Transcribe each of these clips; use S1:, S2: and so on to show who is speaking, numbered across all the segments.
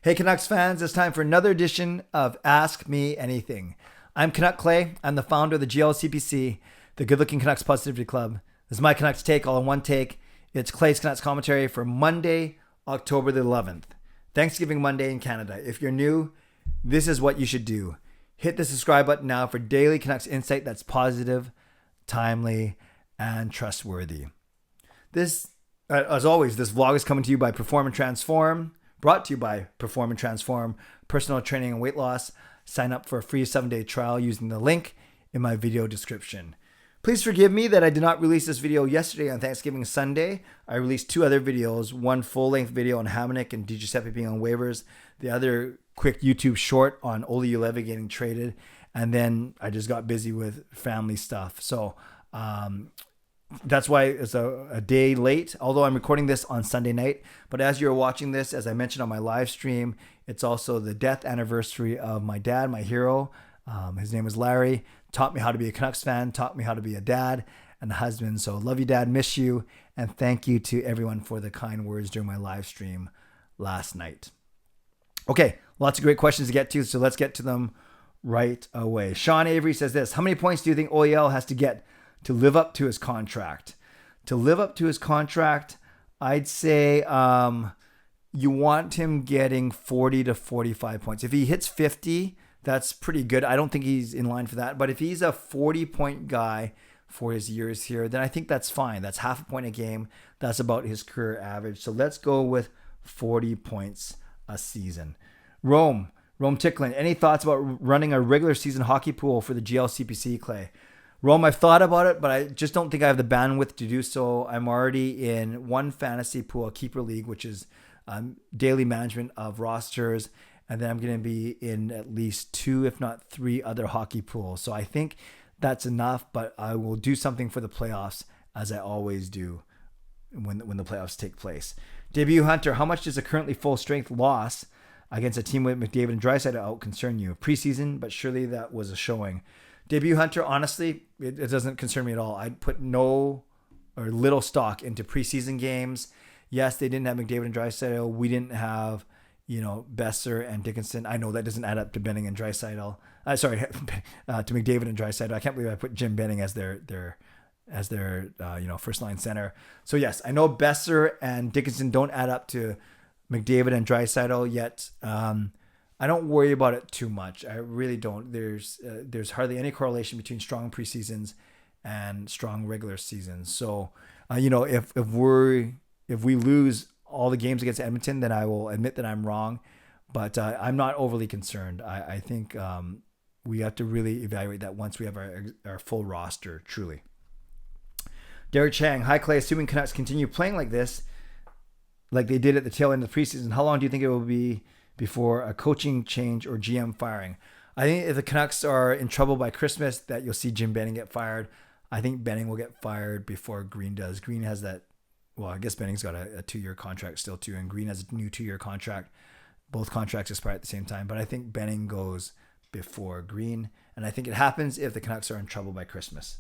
S1: Hey Canucks fans, it's time for another edition of Ask Me Anything. I'm Canuck Clay. I'm the founder of the GLCPC, the Good Looking Canucks Positivity Club. This is my Canucks take, all in one take. It's Clay's Canucks commentary for Monday, October the 11th. Thanksgiving Monday in Canada. If you're new, this is what you should do. Hit the subscribe button now for daily Canucks insight that's positive, timely, and trustworthy. This, as always, this vlog is coming to you by Perform and Transform. Brought to you by Perform and Transform, personal training and weight loss. Sign up for a free 7-day trial using the link in my video description. Please forgive me that I did not release this video yesterday on Thanksgiving Sunday. I released two other videos, one full-length video on Hamonic and DiGiuseppe being on waivers, the other quick YouTube short on Oli Ulevi getting traded, and then I just got busy with family stuff. So that's why it's a day late, although I'm recording this on Sunday night. But as you're watching this, as I mentioned on my live stream, it's also the death anniversary of my dad, my hero. His name is Larry. Taught me how to be a Canucks fan, taught me how to be a dad and a husband. So love you, Dad, miss you. And thank you to everyone for the kind words during my live stream last night. Okay, lots of great questions to get to, so let's get to them right away. Sean Avery says this: how many points do you think OEL has to get to live up to his contract? To live up to his contract, I'd say you want him getting 40 to 45 points. If he hits 50, that's pretty good. I don't think he's in line for that. But if he's a 40-point guy for his years here, then I think that's fine. That's half a point a game. That's about his career average. So let's go with 40 points a season. Rome Ticklin, any thoughts about running a regular season hockey pool for the GLCPC, Clay? Rome, I've thought about it, but I just don't think I have the bandwidth to do so. I'm already in one fantasy pool, a keeper league, which is daily management of rosters. And then I'm going to be in at least 2, if not 3 other hockey pools. So I think that's enough, but I will do something for the playoffs, as I always do when the playoffs take place. Debut Hunter, how much does a currently full strength loss against a team with McDavid and Draisaitl out concern you? Preseason, but surely that was a showing. Debut Hunter, honestly, it doesn't concern me at all. I'd put no or little stock into preseason games. Yes, they didn't have McDavid and Draisaitl. We didn't have, Besser and Dickinson. I know that doesn't add up to Benning and Draisaitl. To McDavid and Draisaitl. I can't believe I put Jim Benning as their first line center. So yes, I know Besser and Dickinson don't add up to McDavid and Draisaitl yet. I don't worry about it too much. I really don't. There's hardly any correlation between strong preseasons and strong regular seasons. So, if we lose all the games against Edmonton, then I will admit that I'm wrong. But I'm not overly concerned. I think we have to really evaluate that once we have our full roster, truly. Derek Chang, hi Clay. Assuming Canucks continue playing like this, like they did at the tail end of the preseason, how long do you think it will be before a coaching change or GM firing? I think if the Canucks are in trouble by Christmas, that you'll see Jim Benning get fired. I think Benning will get fired before Green does. Green has that, well, I guess Benning's got a 2-year contract still too, and Green has a new 2-year contract. Both contracts expire at the same time, but I think Benning goes before Green, and I think it happens if the Canucks are in trouble by Christmas.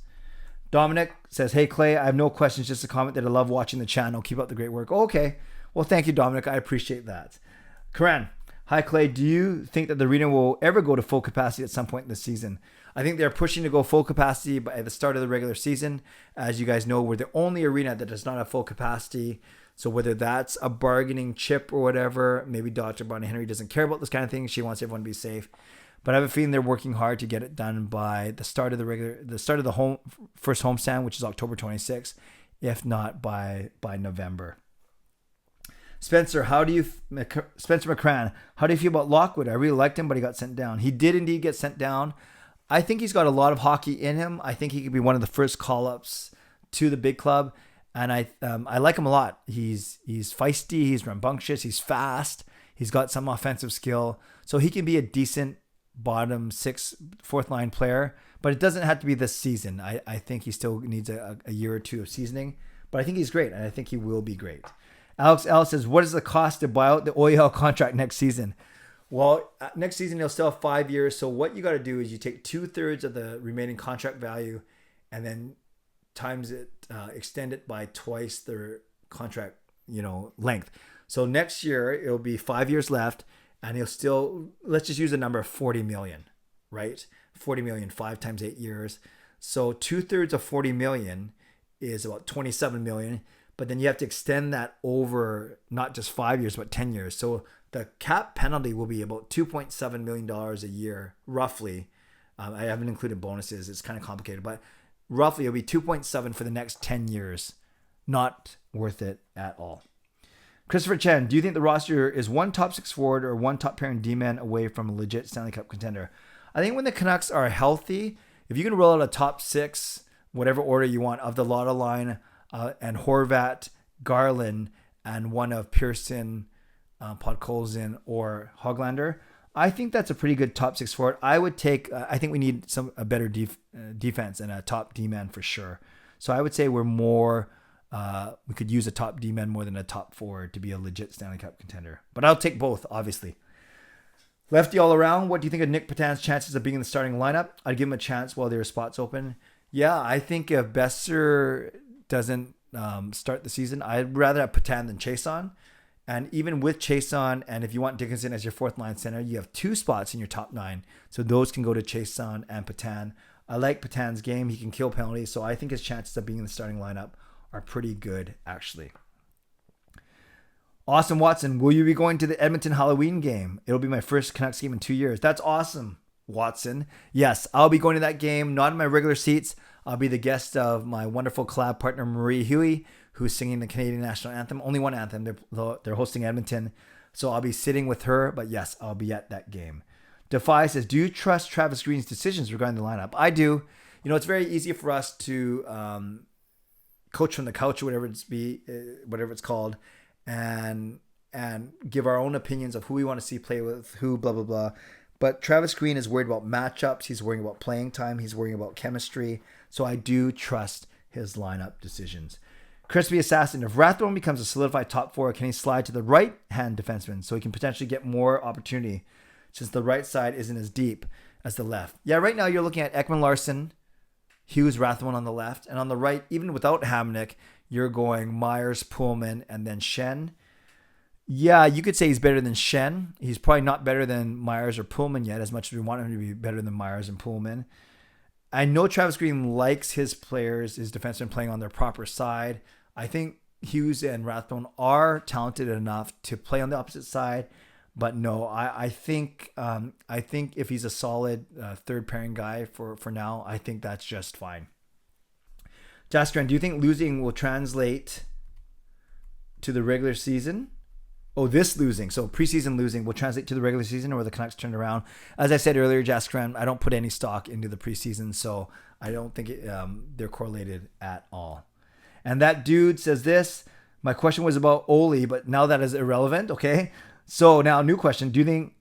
S1: Dominic says, hey Clay, I have no questions, just a comment that I love watching the channel. Keep up the great work. Okay. Well, thank you, Dominic. I appreciate that. Karan, hi Clay, do you think that the arena will ever go to full capacity at some point in the season? I think they're pushing to go full capacity by the start of the regular season. As you guys know, we're the only arena that does not have full capacity. So whether that's a bargaining chip or whatever, maybe Dr. Bonnie Henry doesn't care about this kind of thing. She wants everyone to be safe. But I have a feeling they're working hard to get it done by the start of the first homestand, which is October 26th, if not by November. Spencer McCran, how do you feel about Lockwood? I really liked him, but he got sent down. He did indeed get sent down. I think he's got a lot of hockey in him. I think he could be one of the first call-ups to the big club, and I like him a lot. He's feisty, he's rambunctious, he's fast, he's got some offensive skill, so he can be a decent bottom 6, 4th line player, but it doesn't have to be this season. I think he still needs a year or two of seasoning, but I think he's great, and I think he will be great. Alex L says, what is the cost to buy out the OEL contract next season? Well, next season he'll still have 5 years. So what you got to do is you take 2/3 of the remaining contract value, and then times it, extend it by twice their contract, length. So next year it'll be 5 years left, and he'll still, let's just use a number of 40 million, right? 40 million, 5 times 8 years. So 2/3 of 40 million is about 27 million. But then you have to extend that over not just 5 years, but 10 years. So the cap penalty will be about $2.7 million a year, roughly. I haven't included bonuses. It's kind of complicated, but roughly it'll be 2.7 for the next 10 years. Not worth it at all. Christopher Chen, do you think the roster is one top 6 forward or one top pairing D-man away from a legit Stanley Cup contender? I think when the Canucks are healthy, if you can roll out a top 6, whatever order you want, of the Lotto line, and Horvat, Garland, and one of Pearson, Podkolzin, or Höglander, I think that's a pretty good top 6 forward. I would take, I think we need a better defense and a top D-man for sure. So I would say we're more, we could use a top D-man more than a top forward to be a legit Stanley Cup contender. But I'll take both, obviously. Lefty all around, what do you think of Nick Patan's chances of being in the starting lineup? I'd give him a chance while there are spots open. Yeah, I think if Besser doesn't start the season, I'd rather have Patan than Chiasson. And even with Chiasson, and if you want Dickinson as your 4th line center, you have 2 spots in your top 9. So those can go to Chiasson and Patan. I like Patan's game. He can kill penalties. So I think his chances of being in the starting lineup are pretty good, actually. Austin Watson, will you be going to the Edmonton Halloween game? It'll be my first Canucks game in 2 years. That's awesome, Watson. Yes, I'll be going to that game, not in my regular seats. I'll be the guest of my wonderful collab partner, Marie Huey, who's singing the Canadian National Anthem. Only one anthem. They're hosting Edmonton. So I'll be sitting with her. But yes, I'll be at that game. Defy says, do you trust Travis Green's decisions regarding the lineup? I do. You know, it's very easy for us to coach from the couch or whatever it's called, and give our own opinions of who we want to see play with who, blah, blah, blah. But Travis Green is worried about matchups. He's worrying about playing time. He's worrying about chemistry. So I do trust his lineup decisions. Crispy Assassin, if Rathbone becomes a solidified top 4, can he slide to the right-hand defenseman so he can potentially get more opportunity since the right side isn't as deep as the left? Yeah, right now you're looking at Ekman-Larsson, Hughes, Rathbone on the left. And on the right, even without Hamnick, you're going Myers, Pullman, and then Schenn. Yeah, you could say he's better than Schenn. He's probably not better than Myers or Pullman yet, as much as we want him to be better than Myers and Pullman. I know Travis Green likes his players, his defensemen playing on their proper side. I think Hughes and Rathbone are talented enough to play on the opposite side. But no, I think if he's a solid third pairing guy for now, I think that's just fine. Jaskran, do you think losing will translate to the regular season? Oh, this losing, so preseason losing will translate to the regular season, or will the Canucks turn around? As I said earlier, Jaskran, I don't put any stock into the preseason, so I don't think they're correlated at all. And that dude says this, my question was about Oli, but now that is irrelevant, okay? So now, new question, do you think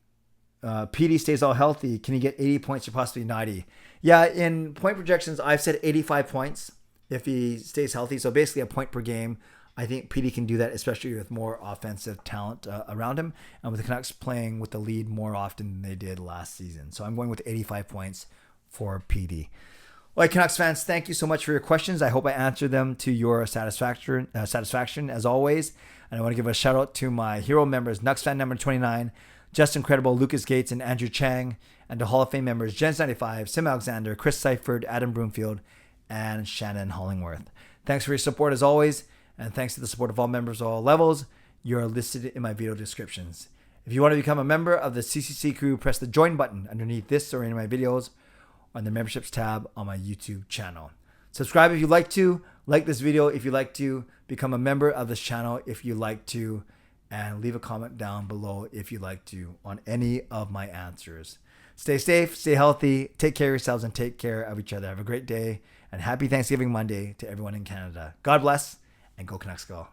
S1: PD stays all healthy? Can he get 80 points or possibly 90? Yeah, in point projections, I've said 85 points if he stays healthy, so basically a point per game. I think PD can do that, especially with more offensive talent around him, and with the Canucks playing with the lead more often than they did last season. So I'm going with 85 points for PD. All right, Canucks fans, thank you so much for your questions. I hope I answered them to your satisfaction as always. And I want to give a shout out to my hero members, nucksfan number 29, Just Incredible, Lucas Gates, and Andrew Chang, and to Hall of Fame members, Jens95, simalexander, Chris Seifried, Adam Broomfield, and Shannon Hollingworth. Thanks for your support as always. And thanks to the support of all members of all levels, you're listed in my video descriptions. If you want to become a member of the CCC Crew, press the join button underneath this or any of my videos on the memberships tab on my YouTube channel. Subscribe if you'd like to, like this video if you'd like to, become a member of this channel if you'd like to, and leave a comment down below if you'd like to on any of my answers. Stay safe, stay healthy, take care of yourselves, and take care of each other. Have a great day, and happy Thanksgiving Monday to everyone in Canada. God bless. And go Canucks go.